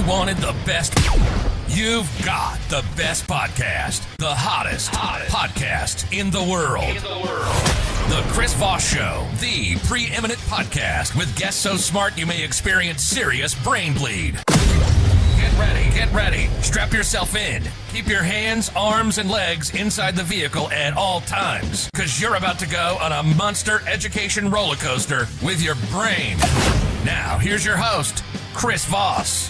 wanted the best? You've got the best podcast, the hottest podcast in the world. The Chris Voss Show, the preeminent podcast with guests so smart you may experience serious brain bleed. Get ready. Strap yourself in. Keep your hands, arms, and legs inside the vehicle at all times, because you're about to go on a monster education roller coaster with your brain. Now, here's your host, Chris Voss.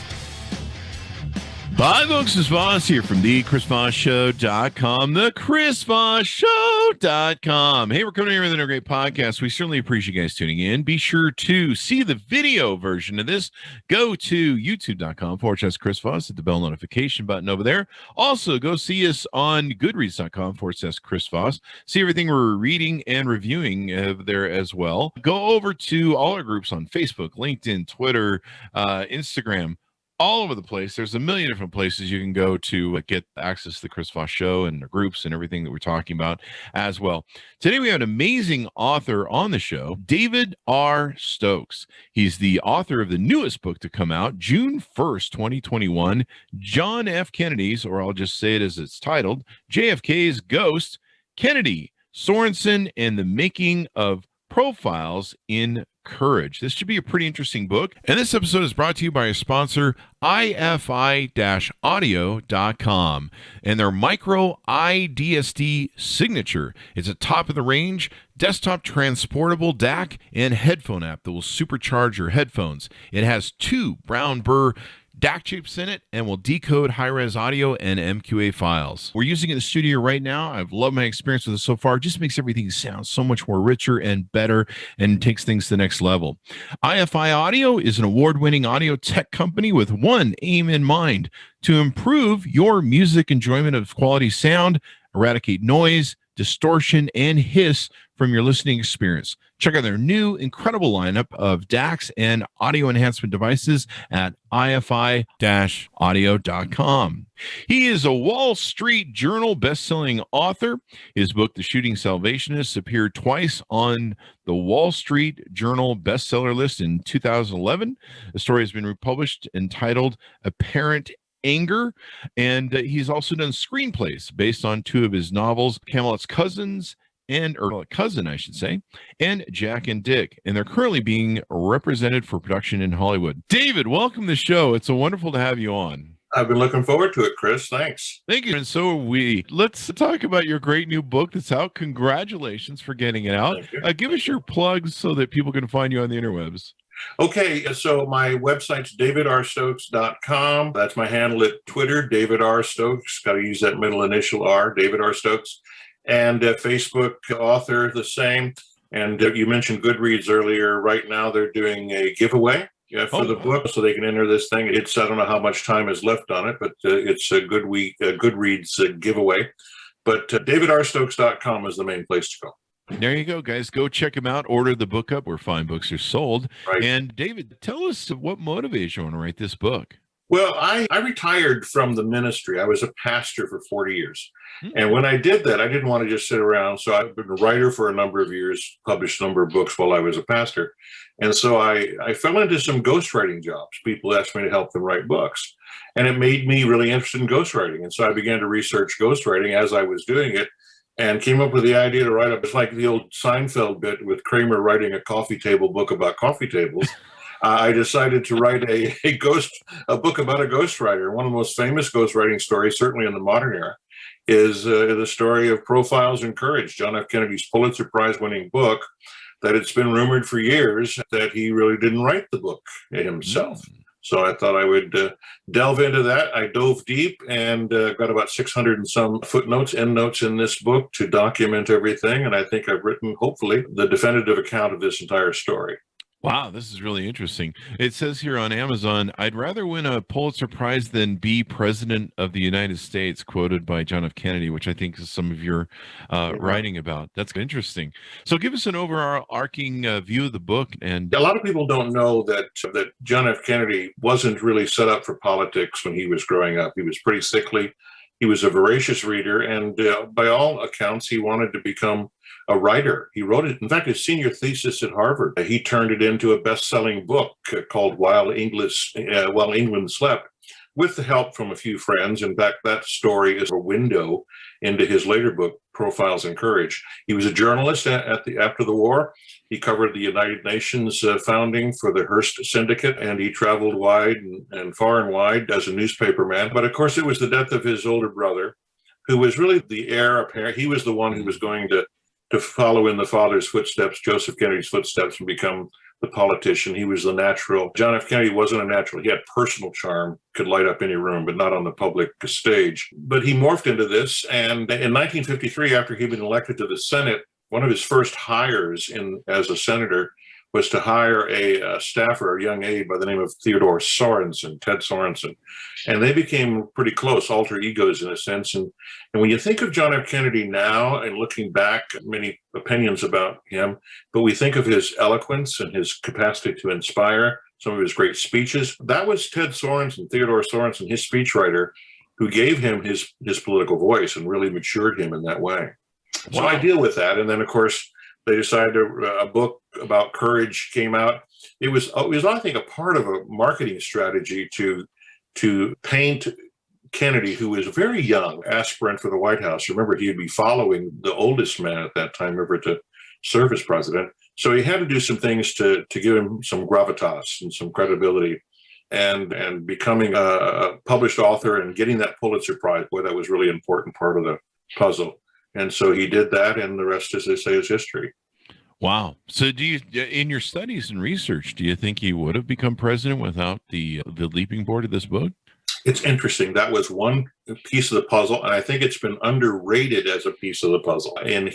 Hi, folks. It's Voss here from the ChrisVossShow.com, the ChrisVossShow.com. Hey, we're coming here with another great podcast. We certainly appreciate you guys tuning in. Be sure to see the video version of this. Go to youtube.com/Chris Voss. Hit the bell notification button over there. Also, go see us on goodreads.com/Chris Voss. See everything we're reading and reviewing there as well. Go over to all our groups on Facebook, LinkedIn, Twitter, Instagram. All over the place. There's a million different places you can go to get access to the Chris Voss Show and the groups and everything that we're talking about as well. Today we have an amazing author on the show, David R. Stokes. He's the author of the newest book to come out, June 1st, 2021, John F. Kennedy's, or I'll just say it as it's titled, JFK's Ghost, Kennedy, Sorensen, and the Making of Profiles in Courage. This should be a pretty interesting book. And this episode is brought to you by a sponsor, ifi-audio.com, and their micro iDSD signature. It's a top-of-the-range desktop transportable DAC and headphone app that will supercharge your headphones. It has 2 brown burr DAC chips in it and will decode high-res audio and MQA files. We're using it in the studio right now. I've loved my experience with it so far. It just makes everything sound so much more richer and better and takes things to the next level. iFi Audio is an award-winning audio tech company with one aim in mind: to improve your music enjoyment of quality sound, eradicate noise, distortion, and hiss from your listening experience. Check out their new incredible lineup of DACs and audio enhancement devices at ifi-audio.com. He is a Wall Street Journal best-selling author. His book, The Shooting Salvationists, appeared twice on the Wall Street Journal bestseller list in 2011. The story has been republished entitled Apparent Anger, and he's also done screenplays based on 2 of his novels, Camelot's Cousin, and Jack and Dick, and they're currently being represented for production in Hollywood. David, welcome to the show. It's so wonderful to have you on. I've been looking forward to it, Chris. Thanks. Thank you, and so are we. Let's talk about your great new book that's out. Congratulations for getting it out. Give us your plugs so that people can find you on the interwebs. Okay, so my website's davidrstokes.com. That's my handle at Twitter, David R. Stokes. Got to use that middle initial R, David R. Stokes. And Facebook, author, the same. And you mentioned Goodreads earlier. Right now, they're doing a giveaway for the book, so they can enter this thing. I don't know how much time is left on it, but it's a Goodreads giveaway. But davidrstokes.com is the main place to go. There you go, guys. Go check him out. Order the book up where fine books are sold. Right. And David, tell us what motivates you to write this book. Well, I retired from the ministry. I was a pastor for 40 years. And when I did that, I didn't want to just sit around. So I've been a writer for a number of years, published a number of books while I was a pastor. And so I fell into some ghostwriting jobs. People asked me to help them write books. And it made me really interested in ghostwriting. And so I began to research ghostwriting as I was doing it, and came up with the idea to write it's like the old Seinfeld bit with Kramer writing a coffee table book about coffee tables. I decided to write a book about a ghostwriter. One of the most famous ghostwriting stories, certainly in the modern era, is the story of Profiles in Courage, John F. Kennedy's Pulitzer Prize-winning book, that it's been rumored for years that he really didn't write the book himself. So I thought I would delve into that. I dove deep and got about 600 and some footnotes, endnotes in this book to document everything. And I think I've written, hopefully, the definitive account of this entire story. Wow, this is really interesting. It says here on Amazon, I'd rather win a Pulitzer Prize than be president of the United States, quoted by John F. Kennedy, which I think is some of your writing about. That's interesting. So give us an overarching view of the book. And a lot of people don't know that John F. Kennedy wasn't really set up for politics when he was growing up. He was pretty sickly. He was a voracious reader, and by all accounts, he wanted to become a writer. He wrote it, in fact, his senior thesis at Harvard. He turned it into a best-selling book called While England Slept. with the help from a few friends. In fact, that story is a window into his later book, Profiles in Courage. He was a journalist after the war. He covered the United Nations founding for the Hearst Syndicate, and he traveled wide and far and wide as a newspaper man. But of course, it was the death of his older brother, who was really the heir apparent. He was the one who was going to follow in the father's footsteps, Joseph Kennedy's footsteps, and become the politician. He was the natural. John F. Kennedy wasn't a natural. He had personal charm, could light up any room, but not on the public stage. But he morphed into this. And in 1953, after he'd been elected to the Senate, one of his first hires as a senator was to hire a staffer, a young aide by the name of Theodore Sorensen, Ted Sorensen. And they became pretty close, alter egos in a sense. And when you think of John F. Kennedy now, and looking back, many opinions about him, but we think of his eloquence and his capacity to inspire, some of his great speeches. That was Ted Sorensen, Theodore Sorensen, his speechwriter, who gave him his political voice and really matured him in that way. Wow. So I deal with that. And then, of course, they decided a book about courage came out. It was, I think, a part of a marketing strategy to paint Kennedy, who was very young, aspirant for the White House. Remember, he'd be following the oldest man at that time ever to serve as president. So he had to do some things to give him some gravitas and some credibility. And becoming a published author and getting that Pulitzer Prize, boy, that was really an important part of the puzzle. And so he did that, and the rest, as they say, is history. Wow. So do you, in your studies and research, do you think he would have become president without the leaping board of this book? It's interesting. That was one piece of the puzzle, and I think it's been underrated as a piece of the puzzle. And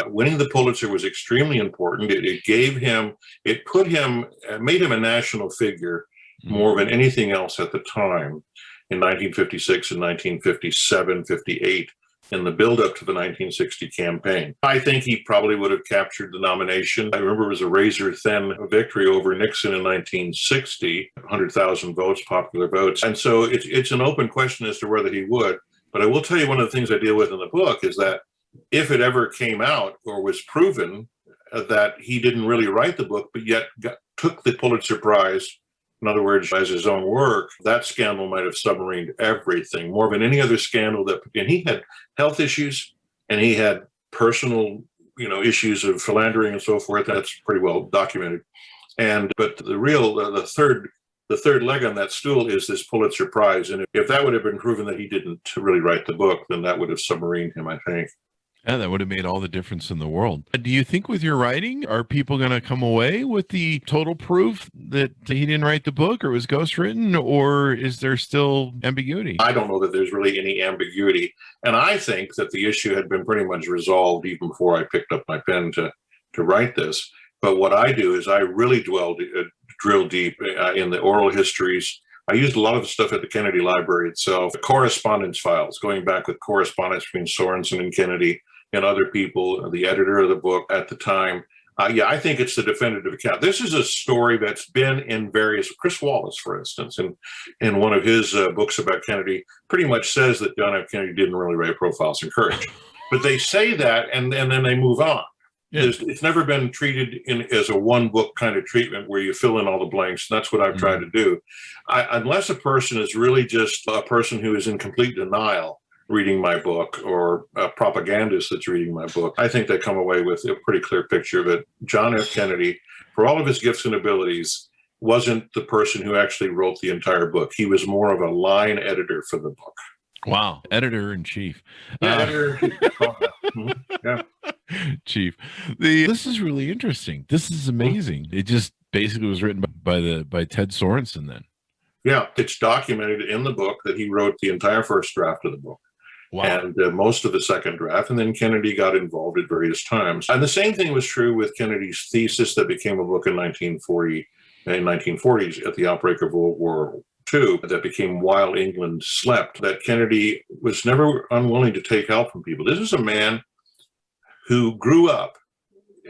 winning the Pulitzer was extremely important. It made him a national figure more than anything else at the time in 1956 and 1957, 58. In the build-up to the 1960 campaign. I think he probably would have captured the nomination. I remember it was a razor-thin victory over Nixon in 1960, 100,000 votes, popular votes. And so it's an open question as to whether he would. But I will tell you, one of the things I deal with in the book is that if it ever came out or was proven that he didn't really write the book, but yet took the Pulitzer Prize, in other words, as his own work, that scandal might have submarined everything more than any other scandal and he had health issues and he had personal, issues of philandering and so forth. That's pretty well documented. But the third leg on that stool is this Pulitzer Prize. And if that would have been proven that he didn't really write the book, then that would have submarined him, I think. Yeah, that would have made all the difference in the world. Do you think with your writing, are people going to come away with the total proof that he didn't write the book or was ghostwritten, or is there still ambiguity? I don't know that there's really any ambiguity. And I think that the issue had been pretty much resolved even before I picked up my pen to write this. But what I do is I really drill deep in the oral histories. I used a lot of the stuff at the Kennedy Library itself, the correspondence files, going back with correspondence between Sorensen and Kennedy and other people, the editor of the book at the time. I think it's the definitive account. This is a story that's been in various, Chris Wallace, for instance, in one of his books about Kennedy, pretty much says that John F. Kennedy didn't really write Profiles in Courage. But they say that, and then they move on. Yeah. It's never been treated as a one book kind of treatment where you fill in all the blanks. And that's what I've tried to do. Unless a person is really just a person who is in complete denial reading my book, or a propagandist that's reading my book, I think they come away with a pretty clear picture that John F. Kennedy, for all of his gifts and abilities, wasn't the person who actually wrote the entire book. He was more of a line editor for the book. Wow. Editor-in-chief. Yeah. Chief. This is really interesting. This is amazing. It just basically was written by Ted Sorensen then. Yeah, it's documented in the book that he wrote the entire first draft of the book. Wow. And most of the second draft, and then Kennedy got involved at various times. And the same thing was true with Kennedy's thesis that became a book in 1940s at the outbreak of World War II, that became While England Slept, that Kennedy was never unwilling to take help from people. This is a man who grew up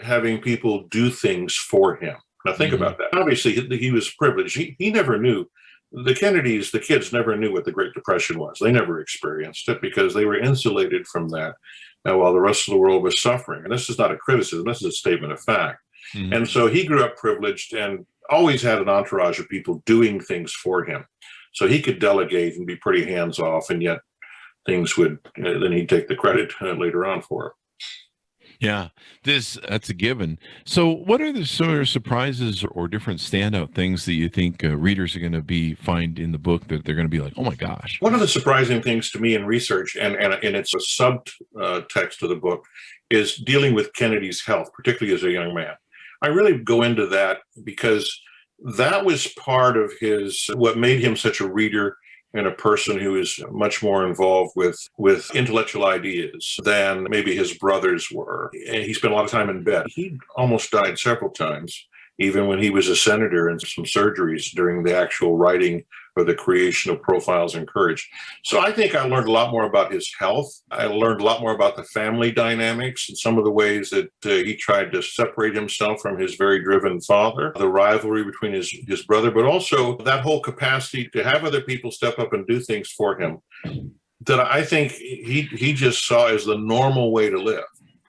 having people do things for him. Now think about that. Obviously, he was privileged. He never knew. The Kennedys, the kids, never knew what the Great Depression was. They never experienced it because they were insulated from that while the rest of the world was suffering. And this is not a criticism. This is a statement of fact. And so he grew up privileged and always had an entourage of people doing things for him. So he could delegate and be pretty hands-off, and yet things would, then he'd take the credit later on for it. Yeah, that's a given. So what are the sort of surprises or different standout things that you think readers are going to find in the book that they're going to be like, oh my gosh? One of the surprising things to me in research, and it's a subtext of the book, is dealing with Kennedy's health, particularly as a young man. I really go into that because that was part of what made him such a reader and a person who is much more involved with intellectual ideas than maybe his brothers were. And he spent a lot of time in bed. He almost died several times, even when he was a senator, and some surgeries during the actual writing or the creation of Profiles in Courage. So I think I learned a lot more about his health. I learned a lot more about the family dynamics and some of the ways that he tried to separate himself from his very driven father, the rivalry between his brother, but also that whole capacity to have other people step up and do things for him that I think he just saw as the normal way to live.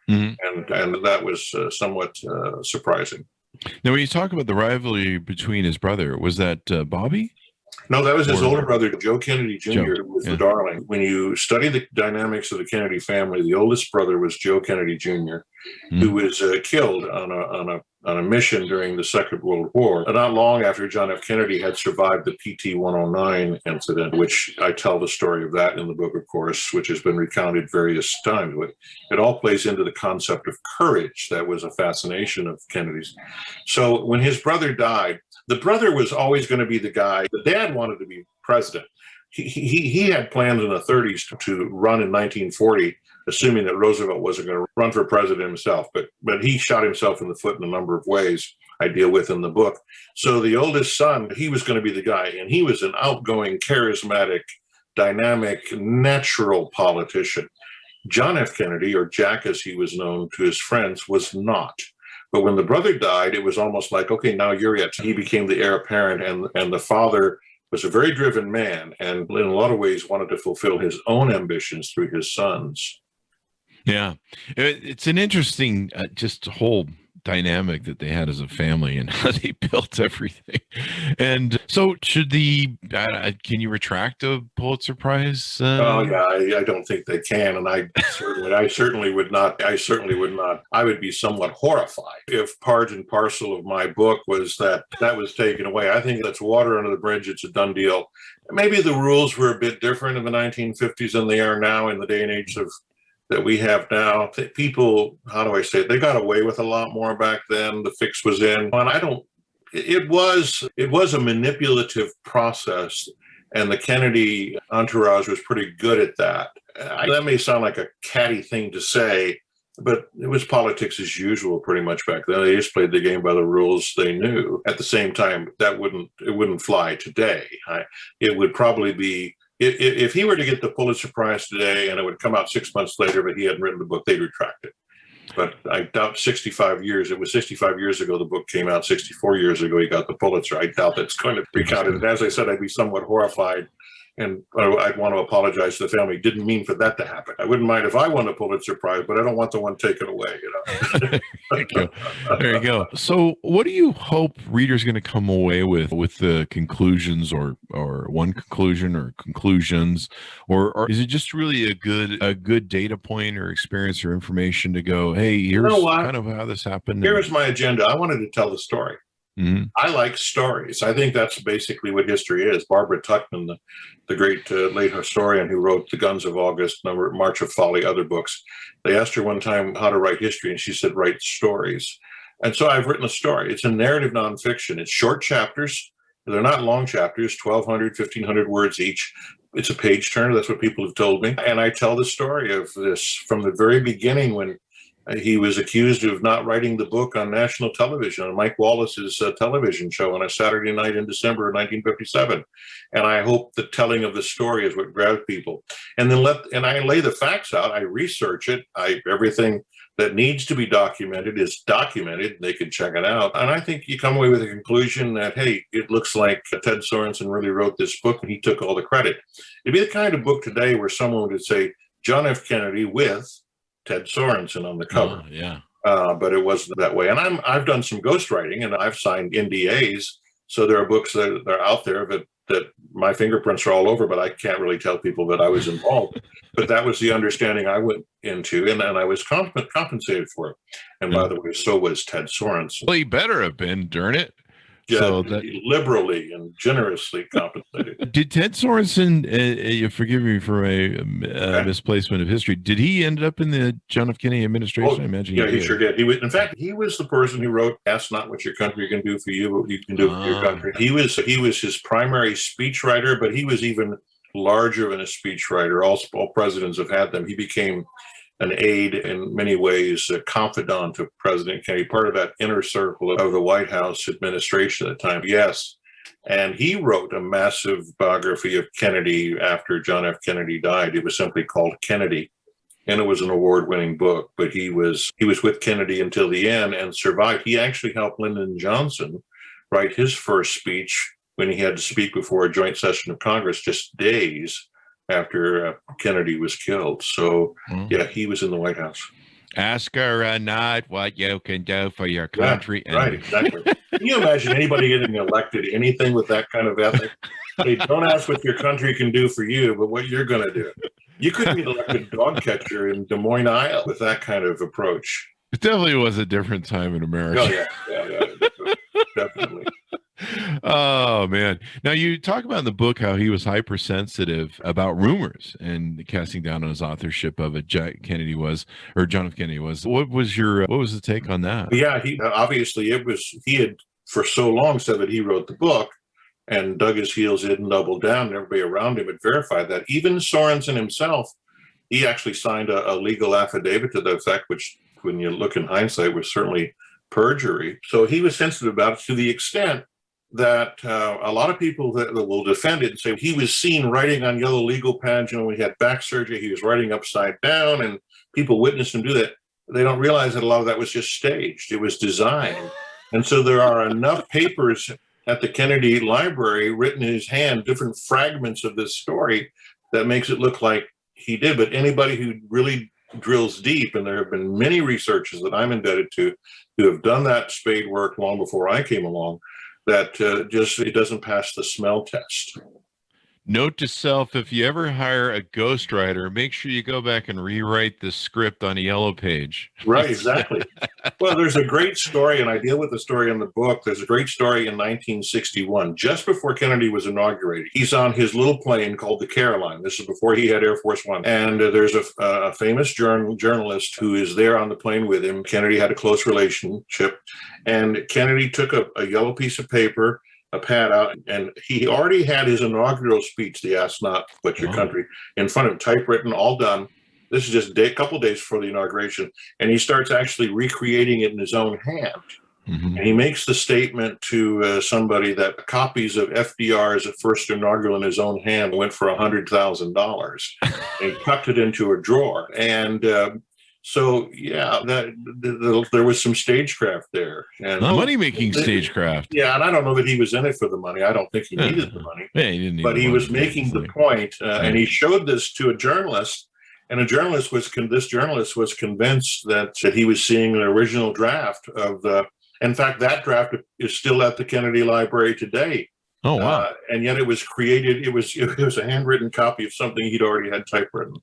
Mm-hmm. And that was somewhat surprising. Now, when you talk about the rivalry between his brother, was that Bobby? No, that was his older brother, Joe Kennedy Jr., who was the darling. When you study the dynamics of the Kennedy family, the oldest brother was Joe Kennedy Jr., who was killed on a mission during the Second World War, not long after John F. Kennedy had survived the PT-109 incident, which I tell the story of that in the book, of course, which has been recounted various times. But it all plays into the concept of courage. That was a fascination of Kennedy's. So when his brother died, the brother was always going to be the guy. The dad wanted to be president. He had plans in the 30s to run in 1940, assuming that Roosevelt wasn't going to run for president himself. But he shot himself in the foot in a number of ways I deal with in the book. So the oldest son, he was going to be the guy. And he was an outgoing, charismatic, dynamic, natural politician. John F. Kennedy, or Jack as he was known to his friends, was not. But when the brother died, it was almost like, okay, now you're it. He became the heir apparent, and the father was a very driven man, and in a lot of ways wanted to fulfill his own ambitions through his sons. Yeah, it's an interesting just whole dynamic that they had as a family and how they built everything. And so should can you retract a Pulitzer Prize? Oh yeah, I don't think they can. And I certainly would not. I would be somewhat horrified if part and parcel of my book was that was taken away. I think that's water under the bridge. It's a done deal. Maybe the rules were a bit different in the 1950s than they are now in the day and age that we have now. People, how do I say it? They got away with a lot more back then. The fix was in. And it was a manipulative process, and the Kennedy entourage was pretty good at that. That may sound like a catty thing to say, but it was politics as usual pretty much back then. They just played the game by the rules they knew. At the same time, it wouldn't fly today. It would probably be, if he were to get the Pulitzer Prize today and it would come out 6 months later, but he hadn't written the book, they'd retract it. But I doubt 65 years. It was 65 years ago the book came out. 64 years ago he got the Pulitzer. I doubt that's going to be counted. And as I said, I'd be somewhat horrified, and I'd want to apologize to the family. Didn't mean for that to happen. I wouldn't mind if I won a Pulitzer Prize, but I don't want the one taken away. Thank you. There you go. So what do you hope readers are going to come away with the conclusions, or one conclusion or conclusions, or is it just really a good data point or experience or information to go, hey, here's kind of how this happened? Here's my agenda. I wanted to tell the story. Mm-hmm. I like stories. I think that's basically what history is. Barbara Tuchman, the great late historian who wrote The Guns of August, March of Folly, other books, they asked her one time how to write history, and she said, write stories. And so I've written a story. It's a narrative nonfiction. It's short chapters. They're not long chapters, 1,200, 1,500 words each. It's a page turner. That's what people have told me. And I tell the story of this from the very beginning, when he was accused of not writing the book on national television, on Mike Wallace's television show on a Saturday night in December of 1957. And I hope the telling of the story is what grabs people. And then I lay the facts out. I research it. Everything that needs to be documented is documented. They can check it out. And I think you come away with a conclusion that, hey, it looks like Ted Sorensen really wrote this book and he took all the credit. It'd be the kind of book today where someone would say John F. Kennedy with Ted Sorensen on the cover. But it wasn't that way. And I've done some ghostwriting, and I've signed NDAs. So there are books that are out there that that my fingerprints are all over, but I can't really tell people that I was involved. But that was the understanding I went into, and I was compensated for it. And by the way, so was Ted Sorensen. Well, he better have been, darn it. Yeah, so liberally and generously compensated. Did Ted Sorensen, you forgive me for a misplacement of history, did he end up in the John F. Kennedy administration? Oh, I imagine he sure did. In fact, he was the person who wrote, "Ask not what your country can do for you, but what you can do for your country." He was his primary speechwriter, but he was even larger than a speechwriter. All presidents have had them. He became an aide, in many ways, a confidant of President Kennedy, part of that inner circle of the White House administration at the time. Yes. And he wrote a massive biography of Kennedy after John F. Kennedy died. It was simply called Kennedy. And it was an award-winning book, but he was with Kennedy until the end and survived. He actually helped Lyndon Johnson write his first speech when he had to speak before a joint session of Congress just days after Kennedy was killed. So, yeah, he was in the White House. Ask her not what you can do for your country. Yeah, right, exactly. Can you imagine anybody getting elected, anything with that kind of ethic? Hey, don't ask what your country can do for you, but what you're going to do. You couldn't get elected dog catcher in Des Moines, Iowa with that kind of approach. It definitely was a different time in America. Oh, yeah, definitely. Oh, man. Now, you talk about in the book how he was hypersensitive about rumors and casting down on his authorship of it. John F. Kennedy was. What was the take on that? Yeah, he had for so long said that he wrote the book and dug his heels in and doubled down, and everybody around him had verified that. Even Sorensen himself, he actually signed a legal affidavit to that effect, which, when you look in hindsight, was certainly perjury. So he was sensitive about it to the extent that a lot of people that will defend it and say he was seen writing on yellow legal pads. When he had back surgery, he was writing upside down, and people witnessed him do that. They don't realize that a lot of that was just staged. It was designed. And so there are enough papers at the Kennedy Library written in his hand, different fragments of this story, that makes it look like he did. But anybody who really drills deep, and there have been many researchers that I'm indebted to who have done that spade work long before I came along, that it doesn't pass the smell test. Note to self, if you ever hire a ghostwriter, make sure you go back and rewrite the script on a yellow page. Right, exactly. Well, there's a great story, and I deal with the story in the book. There's a great story in 1961, just before Kennedy was inaugurated. He's on his little plane called the Caroline. This is before he had Air Force One. And there's a famous journalist who is there on the plane with him. Kennedy had a close relationship. And Kennedy took a yellow piece of paper, a pad out, and he already had his inaugural speech, the Ask Not What Your Country, in front of him, typewritten, all done. This is just a couple days before the inauguration, and he starts actually recreating it in his own hand. Mm-hmm. And he makes the statement to somebody that copies of FDR's first inaugural in his own hand went for $100,000. And he tucked it into a drawer. And so, yeah, there was some stagecraft there. And money-making stagecraft. Yeah, and I don't know that he was in it for the money. I don't think he needed the money. Yeah, he didn't need but he was making the point, right. And he showed this to a journalist, and this journalist was convinced that he was seeing an original draft of the. In fact, that draft is still at the Kennedy Library today. Oh, wow. And yet it was created, it was a handwritten copy of something he'd already had typewritten.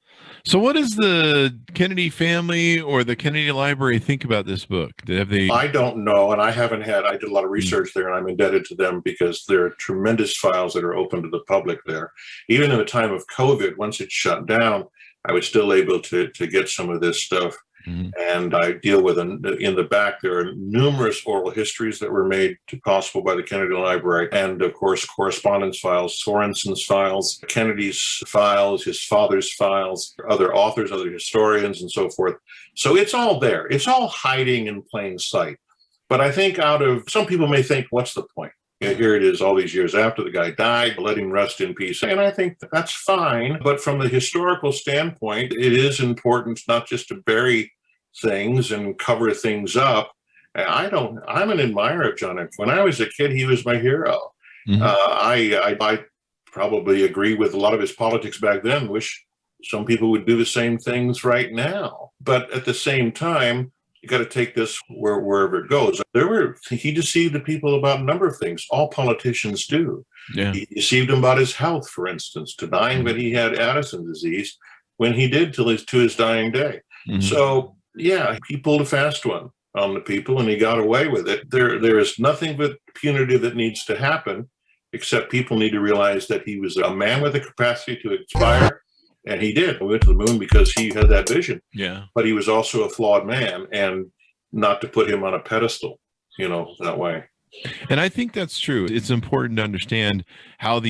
So what does the Kennedy family or the Kennedy Library think about this book? I don't know, and I did a lot of research there, and I'm indebted to them because there are tremendous files that are open to the public there. Even in the time of COVID, once it shut down, I was still able to get some of this stuff. Mm-hmm. And I deal with in the back, there are numerous oral histories that were made possible by the Kennedy Library. And of course, correspondence files, Sorensen's files, Kennedy's files, his father's files, other authors, other historians, and so forth. So it's all there. It's all hiding in plain sight. But I think some people may think, what's the point? Here it is all these years after the guy died, let him rest in peace. And I think that's fine. But from the historical standpoint, it is important not just to bury things and cover things up. I'm an admirer of John F. When I was a kid, he was my hero. Mm-hmm. I probably agree with a lot of his politics back then, wish some people would do the same things right now. But at the same time, you got to take this wherever it goes. He deceived the people about a number of things. All politicians do. Yeah. He deceived them about his health, for instance, denying that he had Addison disease when he did to his dying day. Mm-hmm. So, yeah, he pulled a fast one on the people and he got away with it. There is nothing but punitive that needs to happen, except people need to realize that he was a man with the capacity to inspire. And he did. We went to the moon because he had that vision. Yeah. But he was also a flawed man, and not to put him on a pedestal, that way. And I think that's true. It's important to understand how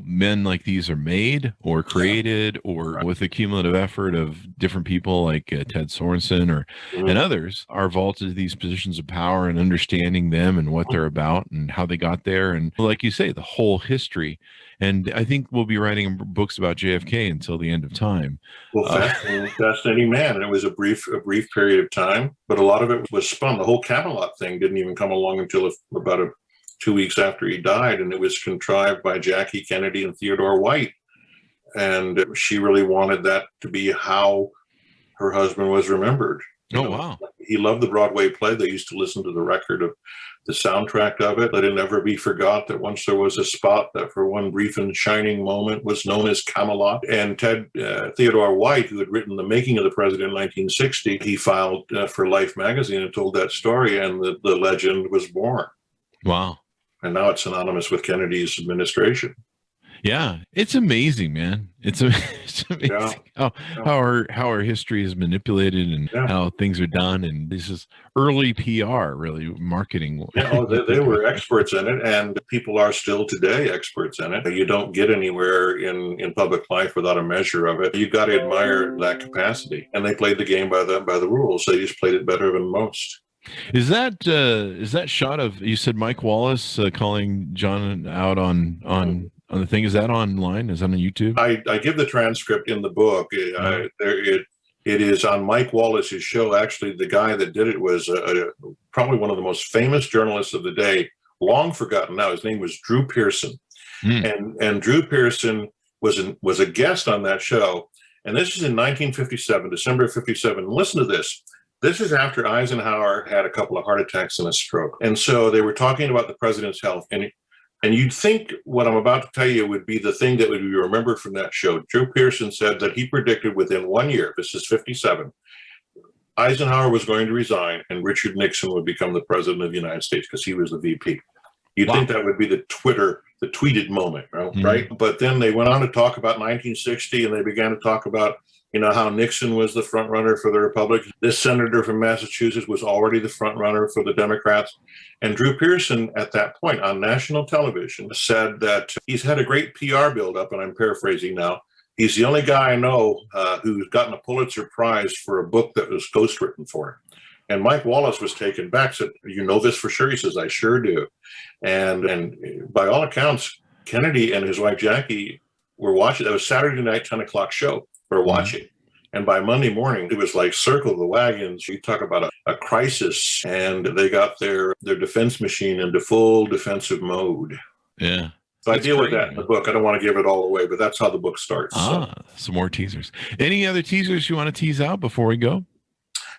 men like these are made or created, or with the cumulative effort of different people like Ted Sorensen and others are vaulted to these positions of power, and understanding them and what they're about and how they got there. And like you say, the whole history. And I think we'll be writing books about JFK until the end of time. Well, fascinating man. And it was a brief period of time, but a lot of it was spun. The whole Camelot thing didn't even come along until about 2 weeks after he died. And it was contrived by Jackie Kennedy and Theodore White. And she really wanted that to be how her husband was remembered. Oh, wow. He loved the Broadway play. They used to listen to the record of the soundtrack of it. Let it never be forgot that once there was a spot that for one brief and shining moment was known as Camelot. And Theodore White, who had written The Making of the President in 1960, he filed for Life magazine and told that story, and the legend was born. Wow. And now it's synonymous with Kennedy's administration. Yeah, it's amazing, man. It's amazing how our history is manipulated and how things are done. And this is early PR, really, marketing. They were experts in it, and people are still today experts in it. You don't get anywhere in public life without a measure of it. You've got to admire that capacity. And they played the game by the rules. They just played it better than most. Is that shot of, you said Mike Wallace calling John out on the thing, is that online? Is that on YouTube? I give the transcript in the book. It is on Mike Wallace's show. Actually, the guy that did it was probably one of the most famous journalists of the day, long forgotten now. His name was Drew Pearson. And Drew Pearson was a guest on that show. And this is in 1957, December of 57. Listen to this. This is after Eisenhower had a couple of heart attacks and a stroke. And so they were talking about the president's health. And you'd think what I'm about to tell you would be the thing that would be remembered from that show. Drew Pearson said that he predicted within 1 year, this is 57, Eisenhower was going to resign and Richard Nixon would become the president of the United States because he was the VP. You'd think that would be the tweeted moment, right? But then they went on to talk about 1960, and they began to talk about how Nixon was the front runner for the Republicans. This senator from Massachusetts was already the front runner for the Democrats. And Drew Pearson, at that point on national television, said that he's had a great PR buildup, and I'm paraphrasing now. He's the only guy I know who's gotten a Pulitzer Prize for a book that was ghostwritten for him. And Mike Wallace was taken back, said, "You know this for sure?" He says, "I sure do." And by all accounts, Kennedy and his wife Jackie were watching. That was Saturday night, 10 o'clock show. We're watching. And by Monday morning, it was like circle the wagons. You talk about a crisis, and they got their defense machine into full defensive mode. Yeah. So I deal with that in the book. I don't want to give it all away, but that's how the book starts. Some more teasers. Any other teasers you want to tease out before we go?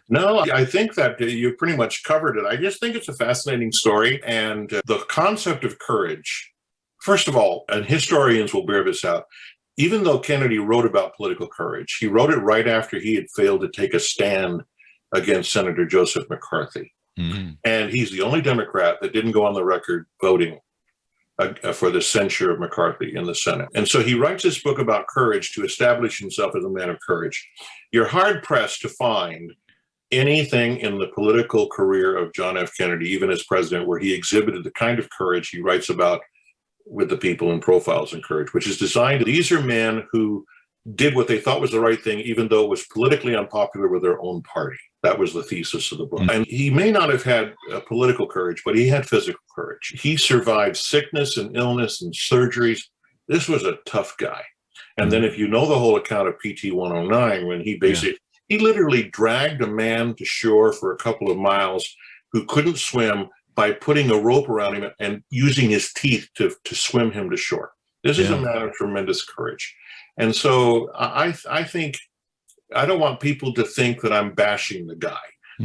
No, I think that you pretty much covered it. I just think it's a fascinating story. And the concept of courage, first of all, and historians will bear this out, even though Kennedy wrote about political courage, he wrote it right after he had failed to take a stand against Senator Joseph McCarthy. And he's the only Democrat that didn't go on the record voting for the censure of McCarthy in the Senate. And so he writes this book about courage to establish himself as a man of courage. You're hard-pressed to find anything in the political career of John F. Kennedy, even as president, where he exhibited the kind of courage he writes about with the people in Profiles in Courage, which is designed. These are men who did what they thought was the right thing, even though it was politically unpopular with their own party. That was the thesis of the book. And he may not have had political courage, but he had physical courage. He survived sickness and illness and surgeries. This was a tough guy. And then if you know the whole account of PT 109, when he he literally dragged a man to shore for a couple of miles who couldn't swim by putting a rope around him and using his teeth to swim him to shore. This is a matter of tremendous courage. And so I think, I don't want people to think that I'm bashing the guy.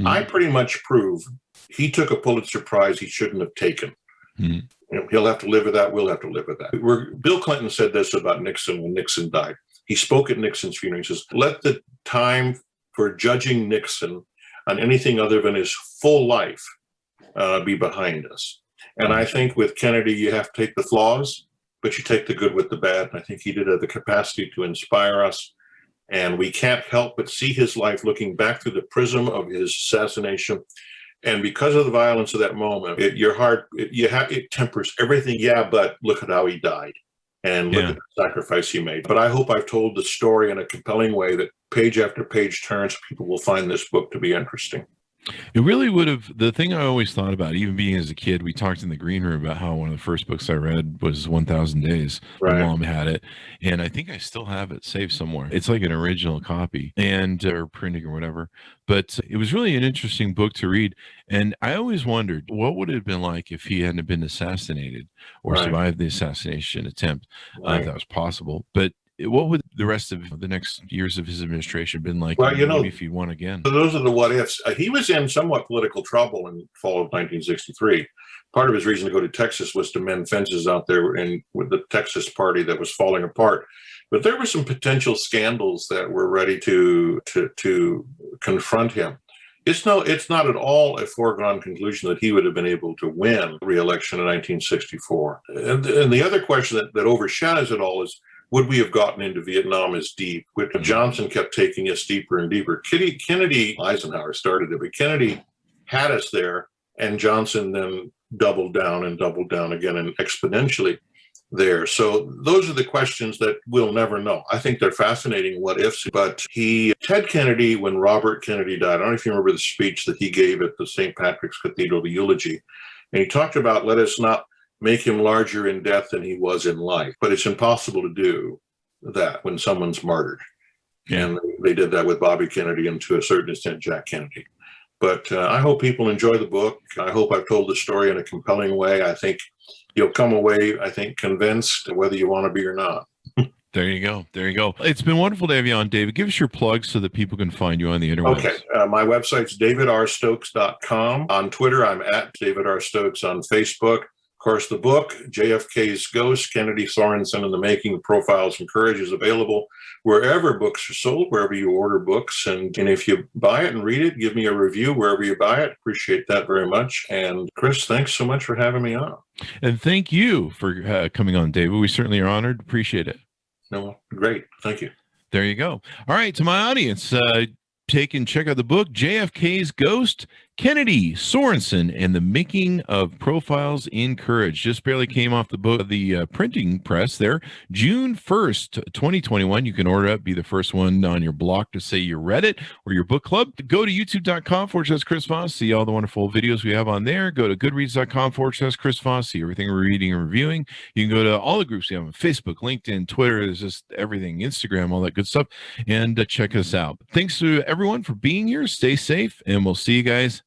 I pretty much prove he took a Pulitzer Prize he shouldn't have taken. You know, he'll have to live with that. We'll have to live with that. Bill Clinton said this about Nixon when Nixon died. He spoke at Nixon's funeral. He says, let the time for judging Nixon on anything other than his full life be behind us. And I think with Kennedy, you have to take the flaws, but you take the good with the bad. And I think he did have the capacity to inspire us. And we can't help but see his life looking back through the prism of his assassination. And because of the violence of that moment, it tempers everything. Yeah, but look at how he died and look at the sacrifice he made. But I hope I've told the story in a compelling way that page after page turns, people will find this book to be interesting. It really would have. The thing I always thought about, even being as a kid, we talked in the green room about how one of the first books I read was 1,000 Days. Right. My mom had it, and I think I still have it saved somewhere. It's like an original copy, and or printing or whatever. But it was really an interesting book to read, and I always wondered what would it have been like if he hadn't been assassinated or survived the assassination attempt, if that was possible. But what would the rest of the next years of his administration been like? Well, maybe if he won again. So those are the what ifs. He was in somewhat political trouble in fall of 1963. Part of his reason to go to Texas was to mend fences out there with the Texas party that was falling apart. But there were some potential scandals that were ready to confront him. It's not at all a foregone conclusion that he would have been able to win re-election in 1964. And the other question that overshadows it all is, would we have gotten into Vietnam as deep? Johnson kept taking us deeper and deeper. Eisenhower started it, but Kennedy had us there, and Johnson then doubled down again and exponentially there. So those are the questions that we'll never know. I think they're fascinating what ifs, but Ted Kennedy, when Robert Kennedy died, I don't know if you remember the speech that he gave at the St. Patrick's Cathedral, the eulogy, and he talked about, let us not make him larger in death than he was in life. But it's impossible to do that when someone's martyred. And they did that with Bobby Kennedy and to a certain extent, Jack Kennedy. But I hope people enjoy the book. I hope I've told the story in a compelling way. I think you'll come away, convinced whether you want to be or not. There you go. It's been wonderful to have you on, David. Give us your plugs so that people can find you on the internet. Okay. My website's davidrstokes.com. On Twitter, I'm at David R. Stokes. On Facebook, of course, the book, JFK's Ghost, Kennedy, Sorensen, and the Making, Profiles in Courage, is available wherever books are sold, wherever you order books. And if you buy it and read it, give me a review wherever you buy it. Appreciate that very much. And Chris, thanks so much for having me on. And thank you for coming on, David. We certainly are honored. Appreciate it. No, great. Thank you. There you go. All right, to my audience, check out the book, JFK's Ghost, Kennedy, Sorensen, and the Making of Profiles in Courage. Just barely came off the printing press there. June 1st, 2021. You can order it, be the first one on your block to say you read it, or your book club. Go to youtube.com/Chris Voss. See all the wonderful videos we have on there. Go to goodreads.com/Chris Voss. See everything we're reading and reviewing. You can go to all the groups we have on Facebook, LinkedIn, Twitter. There's just everything, Instagram, all that good stuff. And check us out. Thanks to everyone for being here. Stay safe, and we'll see you guys